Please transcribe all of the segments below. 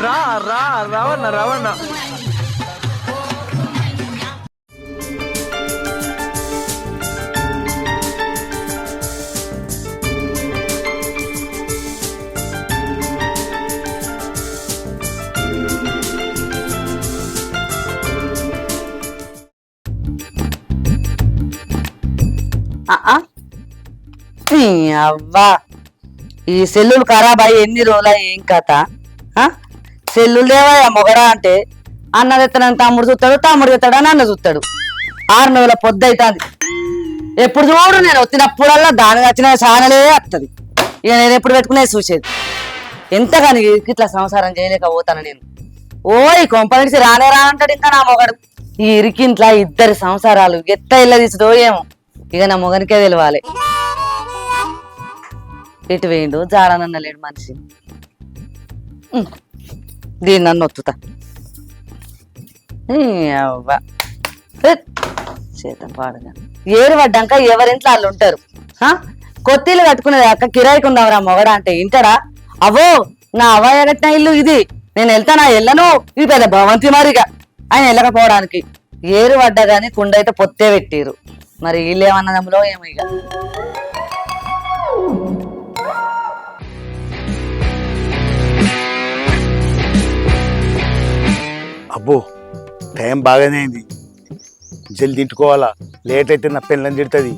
రా రా రవణ రవణ అవ్వా ఈ సెల్లులు ఖరాబ్ అయ్యి ఎన్ని రోజులు ఏం కథ సెల్లులు దేవా మొగడా అంటే అన్న తెత్తనని తమ్ముడు చూస్తాడు, తమ్ముడు తెస్తాడు అని అన్న చూస్తాడు. 6 నెలల పొద్దు అవుతుంది. ఎప్పుడు చూడు నేను వచ్చినప్పుడల్లా దాని వచ్చిన ఛానలే వస్తుంది. ఇక నేను ఎప్పుడు పెట్టుకునే చూసేది. ఎంతగాని ఇట్లా సంసారం చేయలేకపోతాను నేను. ఓయ్ కొంపనిడిచి రానే రానంటాడు ఇంకా నా మొగడు. ఈ ఇరికింట్లా 2 సంసారాలు ఎట్ట ఇళ్ళ తీసుదో ఏమో ఇక నా మొగనికే తెలియాలి. ఇటు వేయండు జాడనన్న లేడు మనిషి. దీన్ని నన్ను ఒత్తుతా చేతం పాడగా. ఏరు పడ్డాక ఎవరింట్లో వాళ్ళు ఉంటారు. కొత్తిల్లు కట్టుకునేది అక్క కిరాయికి ఉందాంరా మొగడా అంటే ఇంటడా? అవో నా అవ్వయ్య కట్టిన ఇల్లు ఇది, నేను వెళ్తానా వెళ్ళను, ఇది పెద్ద భవంతి మరిగా ఆయన వెళ్ళకపోవడానికి. ఏరు పడ్డా గాని కుండైతే పొత్తే పెట్టిరు. మరి వీళ్ళు ఏమన్నదమ్ములో ఏమో ఇక. అబ్బో టైం బాగానే అయింది, జల్ది తిట్టుకోవాలా, లేట్ అయితే నా పెళ్ళని తిడుతుంది.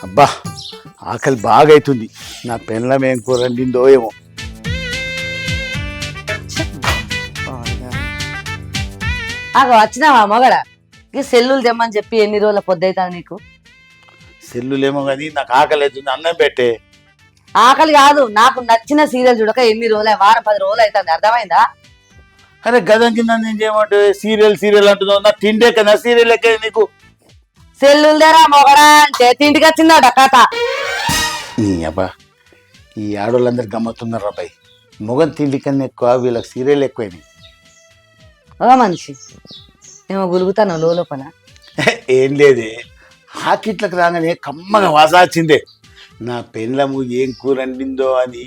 అబ్బా ఆకలి బాగా అవుతుంది, నా పెళ్ళం ఏం కూర వండిందో ఏమో. వచ్చినావా మొగడ? ఈ సెల్లులు తెమ్మని చెప్పి ఎన్ని రోజుల పొద్దవుతాను నీకు? సెల్లులేమో కానీ నాకు ఆకలి అవుతుంది, అన్నం పెట్టే. ఆకలి కాదు, నాకు నచ్చిన సీరియల్ చూడక ఎన్ని రోజులు, వారం 10 రోజులు అవుతుంది. అర్థమైందా? అరే గదం కింద నేను చేయమంటే సీరియల్ సీరియల్ అంటున్నావు, నా తిండే కదా సీరియల్ ఎక్కే నీకు. సెల్లులు దేరా మొగడా అంటే తింటికి వచ్చిందట కథ. నీ అబ్బా ఈ ఆడోళ్ళందరు గమ్మత్తున్నారు అబ్బాయి, మొగన్ తిండి కన్నా ఎక్కువ వీళ్ళకి సీరియల్ ఎక్కువైనాయి. ఓ మనిషి ఏమో గులుగుతాను లోపల. ఏం లేదే, హాకిట్లకు రాగానే కమ్మగా వాసాచిందే, నా పెళ్ళము ఏం కూర వండిందో అని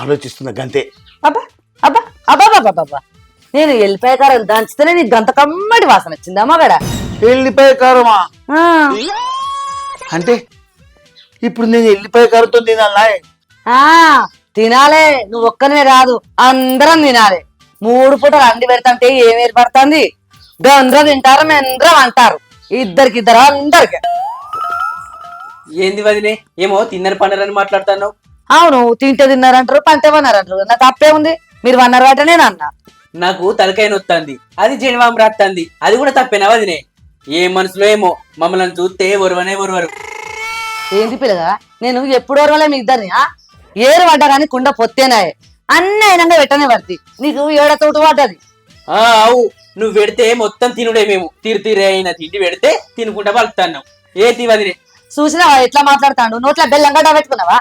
ఆలోచిస్తున్నా గంతే. అబ్బా అబ్బా అబ్బా బాబా, నేను వెళ్ళిపోయే కారం దంచితేనే నీకు గంత కమ్మడి వాసన వచ్చిందా మగడ? వెళ్ళిపోయే కారమా అంటే ఇప్పుడు నేను వెళ్ళిపోయే కారంతో తినాలా? తినాలే, నువ్వు ఒక్కనే రాదు అందరం తినాలి. 3 పూటలు అండి పెడతాంటే ఏం ఏర్పడుతుంది? గంద్ర తింటారు మెంద్రం అంటారు, 2 అందరికి. ఏంది వదిలే ఏమో తిన్నర పండరని మాట్లాడతాను. అవును, తింటే తిన్నారంటారు, పంటే వన్నారంటారు. నా తప్పే ఉంది, మీరు వన్నారు బట్ట నేను అన్నా. నాకు తలకాయ నొత్తంది, అది జనవాం రాస్తుంది, అది కూడా తప్పేనా వదినే? ఏ మనసులో ఏమో మమ్మల్ని చూస్తే ఒరవనే ఒరవరు. ఏంది పిల్లగా, నేను ఎప్పుడు ఓర్వలే మీ ఇద్దరిని. ఏరు పడ్డా కానీ కుండ పొత్తేనాయే, అన్నీ అయినంగా పెట్టనే పడుతుంది. నీకు 7 తోటు పడ్డది. అవు నువ్వు పెడితే మొత్తం తినుడే, మేము తీరే అయిన తిండి పెడితే తినుకుంటా పలుకుతాన్నావు. ఏ వదిలే చూసినావా ఎట్లా మాట్లాడతాడు? నోట్ల బెల్లం గడ్డ పెట్టుకున్నావా?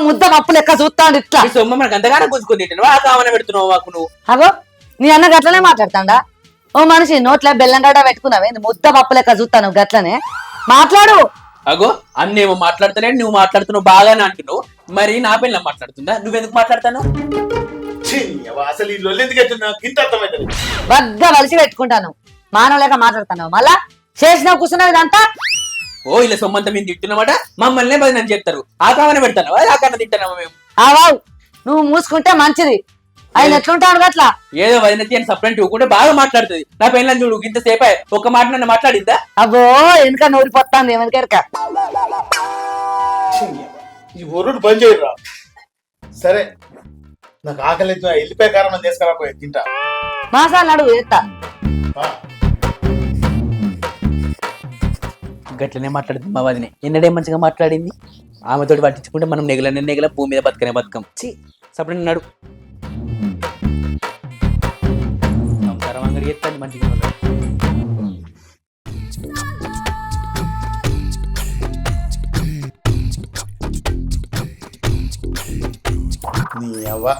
ముద్ద పప్పు లెక్క చూస్తాడు ఇట్లా. సొమ్మ మనకు అంతగానో గుంజుకొని తింటాను, ఆ కామన పెడుతున్నావు మాకు నువ్వు. అగో నీ అన్న గట్లనే మాట్లాడతాడా? ఓ మనిషి నోట్ల బెల్లం గడ్డ పెట్టుకున్నావే, ముద్ద పప్పు లెక్క చూస్తాను గట్లనే మాట్లాడు. అగో అన్నేమో మాట్లాడుతానే, నువ్వు మాట్లాడుతున్నావు బాగానే అంటున్నావు, మరి నా పిల్ల మాట్లాడుతుందా? నువ్వెందుకు మాట్లాడతాను? బగ్గా వలిసి పెట్టుకుంటాను, మానవ లేక మాట్లాడుతున్నావు. మళ్ళా చేసినావు కూర్చున్నావు ఇదంతా. ఓ ఇలా సొమ్మంతా మేము తింటున్నామాట, మమ్మల్ని బదిలీ చెప్తారు. ఆ కామన పెడతాను, ఆ కామన తింటాను మేము. ఆవావు నువ్వు మూసుకుంటే మంచిది. ఆయన ఎట్లుంటాడు అట్లా ఏదో వదినతి అని సపరేట్ ఇవ్వకుంటే బాగా మాట్లాడుతుంది. నా పెళ్ళని చూడు ఇంతసేపు ఒక మాట నన్ను మాట్లాడిందా? అబ్బో వెనుక నూరిపోతాంది ఎవరికెరక. ఈ ఒరుడు పని చేయరా? సరే నాకు ఆకలి వెళ్ళిపోయే కారణం తీసుకురాపోయే తింటా. మాసాలు అడుగు ఎత్తా. గట్లనే మాట్లాడుతుంది మా వదినే, ఎన్నడే మంచిగా మాట్లాడింది. ఆమెతోటి పట్టించుకుంటే మనం నెగల భూమి మీద బతకనే బతకం. సపరేట్ నడు సంసారం అంగడి ఎత్తాను మంచిగా. అవ్వ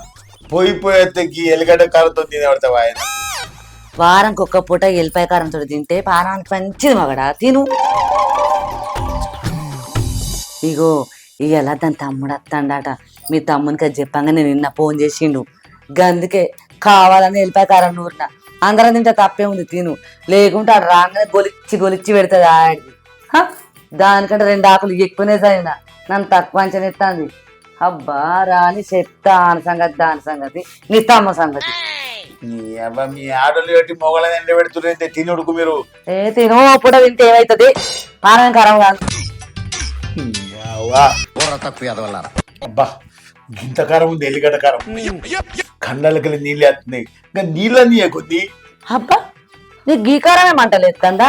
పోయిపోయేకి ఎల్లిగడ్డ కారంతో తినబడతావా ఆయన వారానికి ఒక్క పూట ఎల్లిపాయ కారంతో తింటే పానానికి మంచిది మగడా తిను. ఇగో ఇవాళ దాని తమ్ముడు వస్తాడట. మీ తమ్మునికి అది చెప్పంగా నేను నిన్న ఫోన్ చేసిండు. గందుకే కావాలని ఎల్లిపాయ కారం నూరిన. అందరం తింటే తప్పే ఉంది తిను, లేకుంటే ఆడు రాగానే గొలిచ్చి పెడుతుంది ఆడిది. దానికంటే 2 ఆకులు ఎక్కువనే చదివిన, నన్ను తక్కువ అంచనా ఎత్తాంది. అబ్బా రాని చెప్తా ఆని సంగతి దాని సంగతి నీ తమ్మ సంగతి. మీ ఆడోళ్ళు పెట్టి మొగలని ఎండ పెడుతుంటే తినుడుకు మీరు తిను పూట తింటే ఏమవుతుంది, పానం కారం కాదు. అబ్బా గింత కారం ఉంది ఎల్లిగడ్డ కారం, కండలకి నీళ్ళు వేస్తున్నాయి. ఇంకా నీళ్ళని కొద్ది. అబ్బా నీకు గీకారమే మంటలు ఎత్తందా?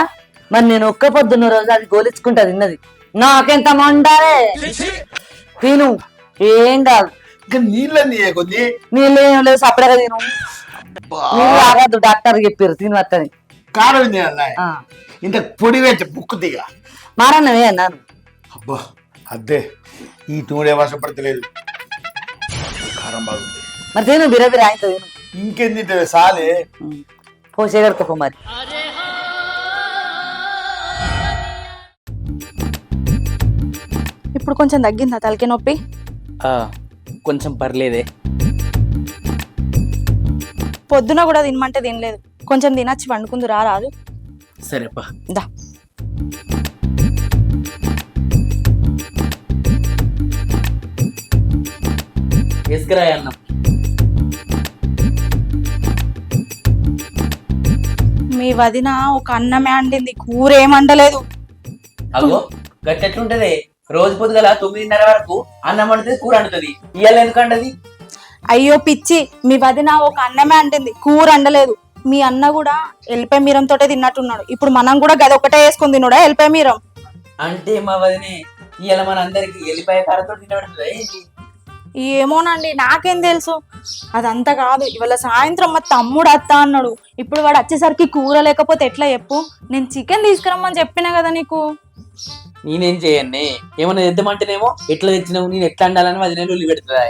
మరి నేను ఒక్క పొద్దున్న రోజు అది గోలించుకుంటా తిన్నది, నాకెంత మంటారే. తిను ఏం కాదు. ఇంకా నీళ్ళని కొద్ది. నీళ్ళు ఏం లేదు సపరేట్గా తిను. నీళ్ళు ఆగద్దు డాక్టర్ చెప్పారు తిను వస్తుంది. కారం ఇంత పొడి వేసి బుక్కు దిగ మారన్నవే అన్నాను. అబ్బా అద్దే ఈ తూడే వశపడతలేదు, కారం బాగుంది. మరి తిను బిరబిర ఆయన తిను. ఇంకేం తింటే సాలే పోసేగడుకోపో మరి. ఇప్పుడు కొంచెం తగ్గిందా తలకి నొప్పి? కొంచెం పర్లేదే. పొద్దున కూడా తినమంటే తినలేదు, కొంచెం తినచ్చి వండుకుందు రాదు. సరేపా దా. వేసుకురా అన్నం. మీ వదిన ఒక అన్నమే అండింది, కూర ఏమండలేదు. అగో గట్టెట్లుంటది, రోజు పొద్దుగల 9:30 వరకు అన్నం వండుతుంది, కూర వండుతుంది. ఇవాళ ఎందుకంటది? అయ్యో పిచ్చి, మీ వదిన ఒక అన్నమే అండింది, కూర అండలేదు. మీ అన్న కూడా ఎల్లిపాయ మీరం తోటే తిన్నట్టున్నాడు. ఇప్పుడు మనం కూడా గది ఒకటే వేసుకుని తిన్నాడా ఎల్లిపాయ మీరం? అంటే మా వదినే ఇవాళ మన అందరికి ఎల్లిపాయ కారంతో తినబడుతుంది ఏంటి? ఏమోనండి, నాకేం తెలుసు. అదంతా కాదు, ఇవాళ సాయంత్రం మా తమ్ముడు అత్తా అన్నాడు. ఇప్పుడు వాడు వచ్చేసరికి కూర లేకపోతే ఎట్లా చెప్పు? నేను చికెన్ తీసుకురమ్మని చెప్పినా కదా నీకు. నేనేం చేయన్నే, ఏమన్నా తెద్దామంటేనేమో ఎట్లా తెచ్చినావు, నేను ఎట్లా అండాలని వదిన ఉల్లి పెడుతుందా?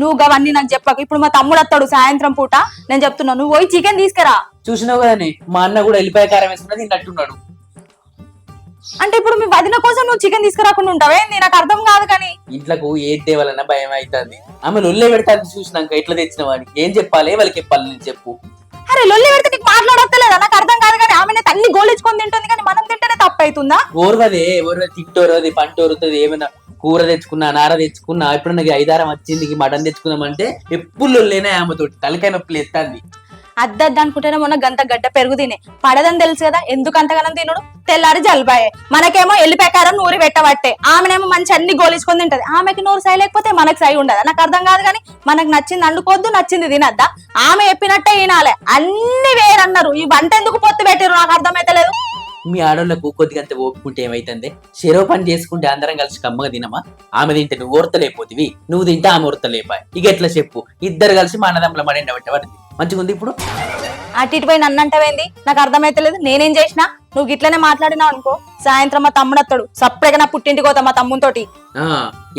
నువ్వు అవన్నీ నాకు చెప్పకు. ఇప్పుడు మా తమ్ముడు వస్తాడు సాయంత్రం పూట, నేను చెప్తున్నా నువ్వు పోయి చికెన్ తీసుకురా. చూసినావు కదనే, మా అన్న కూడా ఎల్లిపాయ కారం వేసుకున్నది తిన్నట్టున్నాడు. అంటే ఇప్పుడు మీ వదిన కోసం నువ్వు చికెన్ తీసుకురాకుండా ఉంటావేంది? నాకు అర్థం కాదు. కానీ ఇంట్లోకి ఏది తేవాలన్నా భయం అవుతుంది. ఆమె లొల్లే పెడతాను చూసినాక ఎట్లా తెచ్చినావు అని ఏం చెప్పాలి, వాళ్ళకి చెప్పాలి నేను చెప్పు. అరే లొల్లి పెడితే నీకు మాట్లాడొస్తలేదా? నాకు అర్థం కాదు. కానీ ఆమె తల్లి గోలించుకొని తింటుంది, కానీ మనం తింటేనే తప్పు అవుతుందా? ఓర్వదే తింటోరు, అది పంటోరుతుంది. ఏమైనా కూర తెచ్చుకున్నా, నార తెచ్చుకున్నా, ఇప్పుడు నాకు 5 వారం వచ్చింది మటన్ తెచ్చుకున్నామంటే ఎప్పుడు లొల్లేనే ఆమెతోటి తలకాయ నొప్పి ఎత్తాంది. అద్దద్దు అనుకుంటేనే మొన్న గంట గడ్డ పెరుగు తినే పడదని తెలుసు కదా, ఎందుకు అంతగానం తినడు? తెల్లారి జలుబాయే, మనకేమో ఎల్లిపాయకారం నూరి పెట్టబట్టే. ఆమెనేమో మంచి అన్ని గోలించుకొని తింటది. ఆమెకి నూరు సై లేకపోతే మనకు సై ఉండదా? నాకు అర్థం కాదు. కానీ మనకు నచ్చింది అండుకోవద్దు, నచ్చింది తినద్దా? ఆమె చెప్పినట్టే వినాలే. అన్ని వేరన్నారు, ఈ వంట ఎందుకు పొత్తు పెట్టారు నాకు అర్థమైతలేదు. మీ ఆడోళ్ళకు కొద్దిగా అంత ఓపుకుంటే ఏమైతుంది? చెరవ పని చేసుకుంటే అందరం కలిసి కమ్మగా తినమా? ఆమె తింటే నువ్వు ఓర్తలేపోతివి, నువ్వు తింటే ఆమె ఓర్తలేపాయి. ఇక ఎట్లా చెప్పు? ఇద్దరు కలిసి మా అన్నదమ్ముల మడి ఎండబెట్టబడింది మంచిగా ఉంది. ఇప్పుడు అటు ఇటు పోయి నన్ను అంటావేంది? నాకు అర్థమైతలేదు. నేనేం చేసినా? నువ్వు గిట్లనే మాట్లాడినావు అనుకో, సాయంత్రం మా తమ్ముడు వస్తాడు, సప్పుడేగా నా పుట్టింటికి పోతా మా తమ్ముతోటి.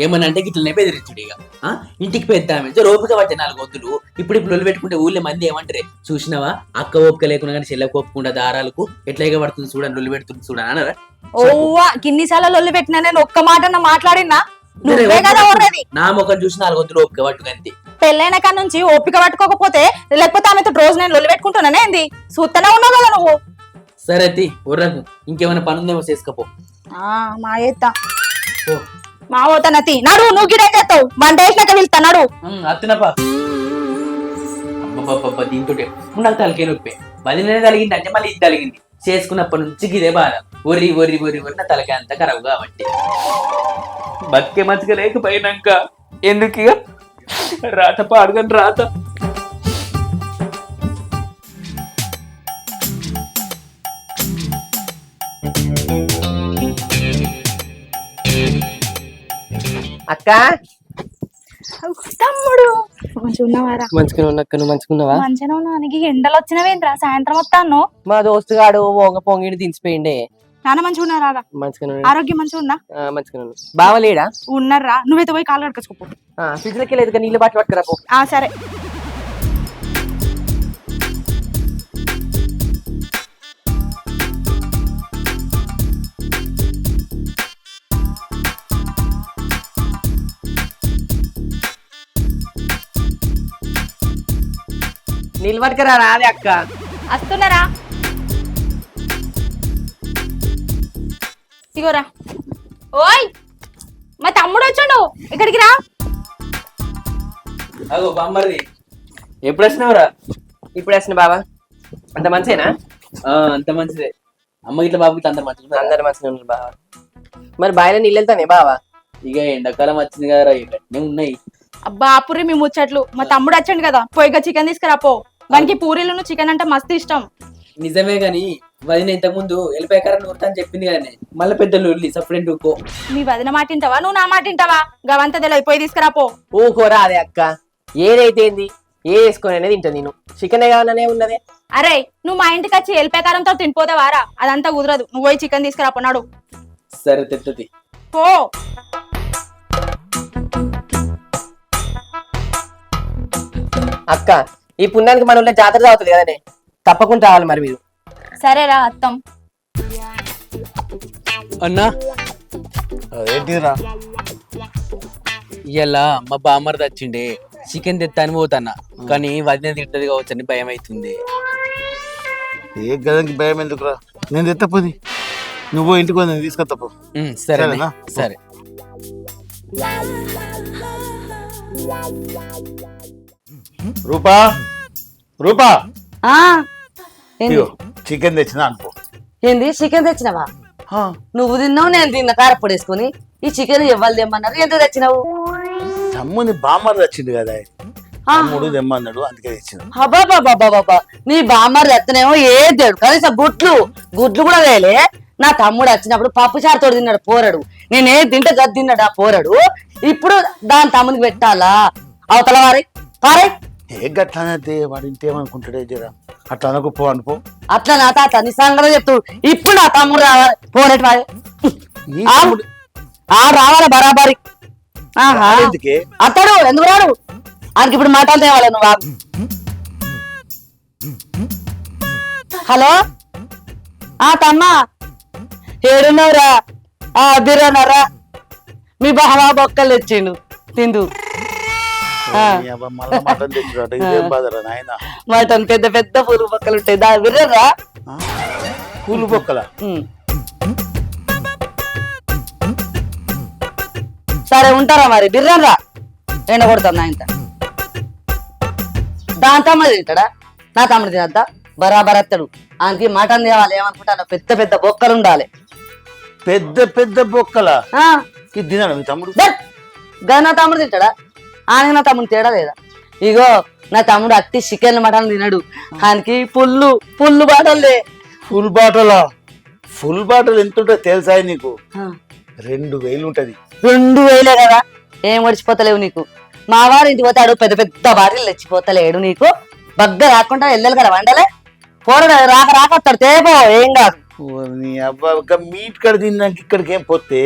ఏమన్నా అంటే గిట్లనే బెదిరించుడు. ఇక ఇంటికి పెద్దామె ఓపిక పట్టే 4 వద్దులు. ఇప్పుడు లొల్లి పెట్టుకుంటే ఊళ్ళో మంది ఏమంటారే, చూసినావా అక్క ఓపిక లేకుండా కానీ చెల్లెకు ఓపుకుండా దారాలకు ఎట్లా ఎగబడుతుంది చూడండి, లొల్లి పెడుతుంది చూడని అన్నారా? ఓవా గిన్నిసార్లు లొల్లి పెట్టినా నేను ఒక్క మాట మాట్లాడినా? నువ్వే కదా ఊర్రేది. నా ముఖం చూసి 4 వద్దులు ఓపిక పట్టు అంతే. పెళ్ళైన కాడ నుంచి ఓపిక పట్టుకోకపోతే లేకపోతే ఆమెతో రోజు నేను లొల్లి పెట్టుకుంటున్నానే ఏంది? చూస్తూనే ఉన్నావు కదా నువ్వు. సరే తి ఉర్రకు, ఇంకేమైనా పని ఉందేమో చేసుకపో. మా ఎత్తా మా పోతానతి నడు. నువ్వు గిడే చేస్తావు, వంట వేసినాక వెళ్తా నడు. అత్తినపా అబ్బబ్బబ్బ దీంతో నాకు తలకే నొప్పి. వదిలనే తలిగింది అంటే మళ్ళీ ఇది తలిగింది. చేసుకున్నప్పటి నుంచి ఇదే బాధ. ఒరి ఒరి ఒరి ఒరి నా తలకాయ అంతా ఖరాబ్ కాబట్టి బతికే మంచిగా లేకపోయినాక ఎందుకు ఇక రాత పాడుగని రాత. అక్క తమ్ముడు మంచిగా ఉన్నవారా? మంచిగా ఉన్నక్క, నువ్వు మంచిగున్నావా? మంచిగా ఉన్నా. నీకు ఎండలు వచ్చినవేంట్రా? సాయంత్రం వస్తాను. మా దోస్తు గాడు పొంగిడి దించిపోయిండే, నాన్న మంచిగా ఉన్నారా? మంచిగా ఆరోగ్యం మంచిగా ఉందా? మంచిగా బావలేడా? ఉన్నారా? నువ్వైతే పోయి కాళ్ళు కడుకోపో. ఫ్రిడ్జ్ లోకి లేదు నీళ్ళు బాటి పట్టుకురా పో. సరే. నీళ్ళు పట్టుకురా రాదే అక్క. వస్తున్నారా? ఇగోరా. ఓయ్ మా తమ్ముడు వచ్చాడు, ఇక్కడికి రా. అగో బామ్మర్ది ఎప్పుడు వచ్చినావురా? ఇప్పుడు వచ్చిన బావా. అంత మంచిదేనా? అంత మంచిదే. అమ్మ ఇట్లా బాబు ఇట్లా అందరు మంచిగా అందరు మంచిగా ఉన్నారు బావా. మరి బాయిలో నీళ్ళు వెళ్తానే బావా? ఇక ఎండాకాలం వచ్చింది కదా ఇవన్నీ ఉన్నాయి. అబ్బా అప్పుడే మీ ముచ్చట్లు. మా తమ్ముడు వచ్చాడు కదా, పోయిగా చికెన్ తీసుకురా పో. దానికి పూరీలను చికెన్ అంటే మస్తు ఇష్టం. నిజమే గాని వదిన ఇంతకు ముందు వెళ్ళిపోయాకరని ఊరుతా అని చెప్పింది కానీ మళ్ళీ పెద్దలు సపరేట్ ఊకో. నీ వదిన మాట వింటావా, నువ్వు నా మాట వింటావా? గవంతా తెలియదు, పోయి తీసుకురా పో. ఊకోరా అదే అక్క. ఏదైతే ఏంది ఏ వేసుకొని అనేది తింటా నేను. చికెన్ కావాలనే ఉన్నదే. అరే నువ్వు మా ఇంటికి వచ్చి ఎల్పేకారంతో తినిపోతావారా? అదంతా కుదరదు. నువ్వు పోయి చికెన్ తీసుకురా పోనాడు. సరే తెత్తది పో. అక్క ఈ పుణ్యానికి మన ఊళ్ళో జాతర అవుతుంది కదనే, తప్పకుండా రావాలి మరి మీరు. సరేరా అత్తం. అన్నా ఏంటిరా? ఇలా మా బామ్మర్ది వచ్చిండే చికెన్ తెత్తాని పోతాన్నా, కానీ వదిన తింటది కావచ్చు అని భయం అవుతుంది. ఏ గదానికి భయం ఎందుకురా? నేను తెత్తపోది, నువ్వు ఇంటికి నేను తీసుకొస్తాపు. సరేనా? సరే. రూపా రూపా ఆ ఏంది? చికెన్ తెచ్చినా అనుకో. ఏంది చికెన్ తెచ్చినావా? నువ్వు తిన్నావు, నేను తిన్నా కారపొడి వేసుకొని. ఈ చికెన్ ఇవ్వాలి తెమ్మన్నారు, ఎందుకు తెచ్చినావు? తమ్ముని బామ్మర్ వచ్చింది కదా, తమ్ముడు తెమ్మన్నాడు, అందుకే తెచ్చిన. అబ్బాబాబాబాబా, నీ బామ్మర్ ఎత్తనేమో ఏ దేడు, కనీసం గుడ్లు కూడా వేలే. నా తమ్ముడు వచ్చినప్పుడు పప్పు చారుతో తిన్నాడు పోరడు. నేనే తింటే గది తిన్నాడు ఆ పోరడు. ఇప్పుడు దాని తమ్మునికి పెట్టాలా? అవతల పారే. ఏ గట్లనే వాడు ఇంకేమనుకుంటాడే జరా, అట్లా అనుకో పో అనుకో. అట్లా నా తాత నీ సంగతి చెప్తాడు. ఇప్పుడు నా తమ్ముడు రావాలి పోరేటి వాడే రావాలి బరాబరి. అతడు ఎందుకు రాడు? ఆయనకి ఇప్పుడు మాటలు తేవాలి నువ్వు. హలో తమ్మా ఏడున్నావురా? బిర్యానరా? మీ బాగా బొక్కలు తెచ్చిండు తిందు. మటన్ పెద్ద పెద్ద పూలు బొక్కలు ఉంటాయి, దా బిర్యానరా? పూలు బొక్కల? సరే ఉంటారా మరి, బిర్యానరా? ఎండ కొడతాం నా ఇంత. దాని తమ్ముడు తింటాడా? నా తమ్ముడు తినద్దా? బరాబర్ అత్తడు. ఆయనకి మటన్ తేవాలి. ఏమనుకుంటాను, పెద్ద పెద్ద బొక్కలు ఉండాలి. పెద్ద పెద్ద బొక్కల తినాడు మీ తమ్ముడు? నా తమ్ముడు తింటాడా? ఆయన నా తమ్ముడు తేడా లేదా? ఇగో నా తమ్ముడు అట్టి చికెన్ మటన్ తినడు. ఆయనకి పుల్లు బాటలే. ఫుల్ బాటల్ ఎంత ఉంటుంది తెలుసా నీకు? 2000 ఉంటది. 2000 కదా? ఏం మడిచిపోతలేవు నీకు. మా వారి ఇంటికి పోతాడు, పెద్ద పెద్ద బాటిల్ తెచ్చిపోతలేడు. నీకు బగ్గ రాకుండా వెళ్ళాలి కదా వండలే. పోరాడు రాక వస్తాడు, తేపో ఏం కాదు. మీట్ కడ తిన్నాక ఇక్కడికి ఏం పోతే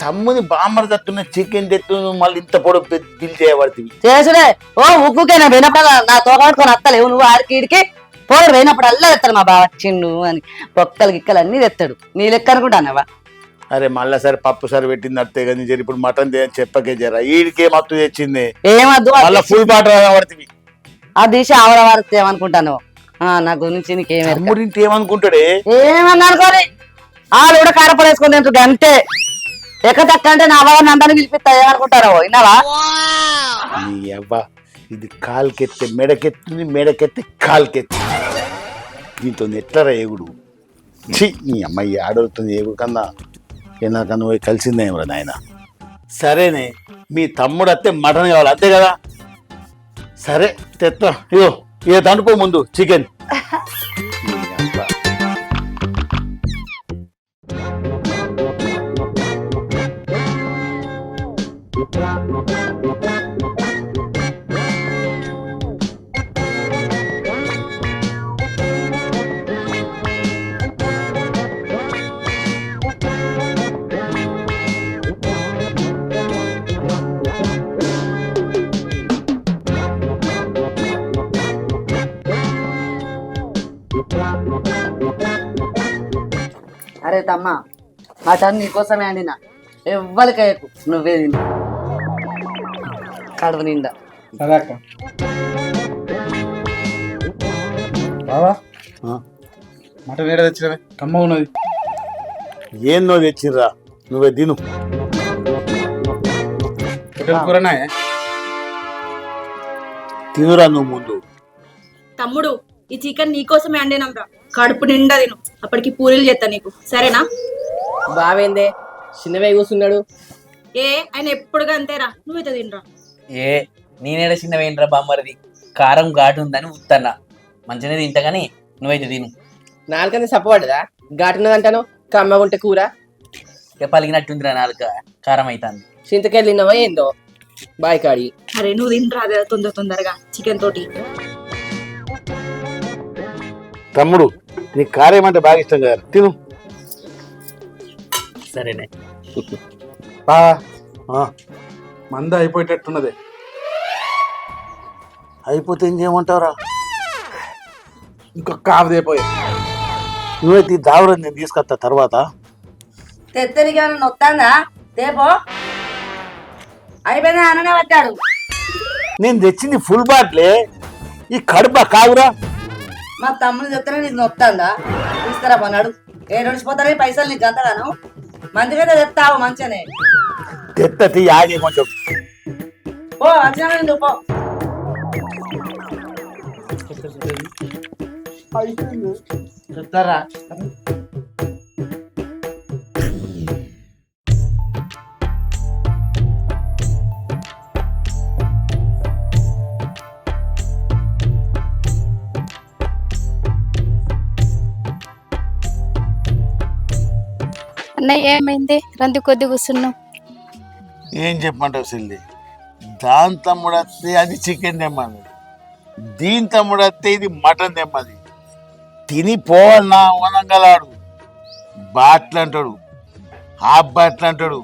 తమ్ముని బామ్మర్ తట్టున్న చికెన్ తెత్తు మళ్ళీ ఇంత పొడవు బిల్ చేయబడుతుంది. చేసుడే ఉక్కుకేనా పోయినప్పుడు నా తోకాడుకొని వస్తలేవు నువ్వు. ఆడికి ఇడికి పోడు పోయినప్పుడు అల్లా తెస్తాడు మా బావ వచ్చిండు అని. బొక్కలు గిక్కలు అన్ని తెస్తాడు. నీ లెక్క అనుకుంటానవా? అరే మళ్ళా సరే పప్పు సరే పెట్టింది అత్తే కానీ జర ఇప్పుడు మటన్ చెప్పకే జరా. ఈడికే మత్తు తెచ్చింది ఏమద్దు, ఫుల్ బాటల్ పడుతుంది. అది తీసి ఆవడ వాడితే ఏమనుకుంటాను నా గురించి నీకేమే? తమ్ముడింటి ఏమనుకుంటాడే? ఏమన్నా అనుకోని వాళ్ళు కూడా కారపొడి వేసుకొని తింటుంది అంతే. ఎక్కదక్క అంటే నా వాళ్ళని అందరినీ పిలిపిస్తా ఏమనుకుంటారో విన్నావా? అబ్బా ఇది కాల్కెత్తే మెడకెత్తుంది, మెడకెత్తే కాల్కెత్తి. దీంతో ఎట్లరా ఏగుడు? నీ అమ్మాయి ఆడవుతుంది ఏగుడు కన్నా ఎన్నకన్నా పోయి కలిసిందేమరా నాయన. సరేనే మీ తమ్ముడు అత్తే మటన్ కావాలి అంతే కదా? సరే తెత్తా. ఇక దండుకో ముందు చికెన్. అరే తమ్మ మటన్ నీకోసమే అండినా ఎవ్వరికయ్యకు నువ్వే తిను కడుపు నిండా సరే అక్క బావా ఆ? మటన్ ఏడా తెచ్చినవే కమ్మ ఉన్నది ఏందో తెచ్చిర్రా నువ్వే తిను చికెన్ కూరనా తినురా నువ్వు ముందు. తమ్ముడు ఈ చికెన్ నీకోసమే అండినంరా కడుపు నిండా తిను అప్పటికి పూరీలు చేస్తా నీకు సరేనా బావేందే చిన్నవే కూర్చున్నాడు. ఆయన ఎప్పుడుగా అంతేరా నువ్వైతే తినరా ఏ నేనేడ చిన్న వేయండిరా బామ్మరిది కారం ఘాటు ఉందని ఉత్తన్నా మంచిగా తింటా కానీ నువ్వైతే తిను నాలుకంతా సప్పబడ్డదా ఘాటున్నదంటాను కమ్మగుంటే కూర ఇక పలిగినట్టుందిరా నాలుక కారం అవుతుంది చింతకాయలు తిన్నావా ఏందో బాయ్ కాడి. అరే నువ్వు తినరా అదే తొందరగా చికెన్ తోటి తమ్ముడు నీ కారం అంటే బాగా ఇష్టం కదా తిను. సరేనే బావా ఆ, మంద అయిపోయేటట్టున్నదే అయిపోతే ఇంకేమంటావురా? ఇంకొక ఆవు అయిపోయి నువ్వైతే ఈ దావరం నేను తీసుకొస్తా తర్వాత. తెత్తనికి ఏమైనా నొత్తాందా తేపో అయిపోయిందా అననే వచ్చాడు నేను తెచ్చింది ఫుల్ బాట్లే ఈ కడుప కావురా. మా తమ్ముడు చెప్తానే నీకు నొత్తాందా తీసుకురా పన్నాడు ఏ నడిచిపోతానే పైసలు నీకు గంతగాను మంచిగా తెస్తావు మంచిగానే తెత్తతి ఆగే కొంచెం. పో వచ్చినా నువ్వు పో చెప్తారా అన్నయ్య ఏమైంది రంది కొద్ది కూర్చున్నావు ఏం చెప్పమంటావు సిల్లి? దాని తమ్ముడు వస్తే అది చికెన్ తెమ్మది, దీని తమ్ముడు వస్తే ఇది మటన్ తెమ్మది. తిని పోవాలన్నా వనంగలాడు బాట్లు అంటాడు, హాఫ్ బాట్లు అంటాడు.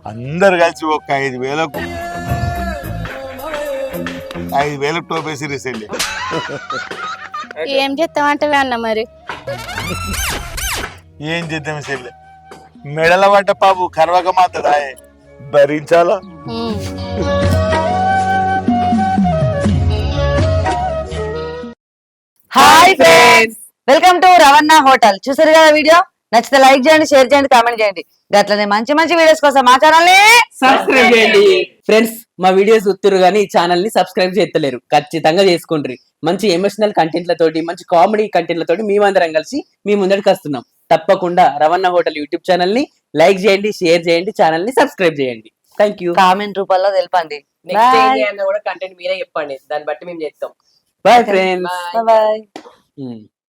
అందరు కలిసి ఒక 5,000కు 5,000 టోపేసి సెల్లి. ఏం చేస్తామంటే అన్న మరి ఏం చేద్దాం సెల్లి? మెడల పడ్డ పాపు కరవక మాత్రదా భరించాలా? ఉమ్. Hi friends welcome to Ravana hotel. చూసారు కదా వీడియో? నచ్చితే లైక్ చేయండి, షేర్ చేయండి, కామెంట్ చేయండి. గట్లనే మంచి మంచి వీడియోస్ కోసం మా ఛానల్ ని సబ్స్క్రైబ్ చేయండి ఫ్రెండ్స్. మా వీడియోస్ చూస్తున్నారు కానీ ఈ ఛానల్ ని సబ్స్క్రైబ్ చేస్తలేరు, ఖచ్చితంగా చేసుకోండి. మంచి ఎమోషనల్ కంటెంట్లతోటి మంచి కామెడీ కంటెంట్లతోటి మేమందరం కలిసి మీ ముందరికి వస్తున్నాం. తప్పకుండా రవణ హోటల్ యూట్యూబ్ ఛానల్ ని లైక్ చేయండి, షేర్ చేయండి, ఛానల్ ని సబ్స్క్రైబ్ చేయండి. Thank you. కామెంట్ రూపంలో తెలపండి. నెక్స్ట్ ఏం చేయాలన్నా కూడా కంటెంట్ మీరే చెప్పండి, దాన్ని బట్టి మేము చేస్తాం. Boy friends. బాయ్.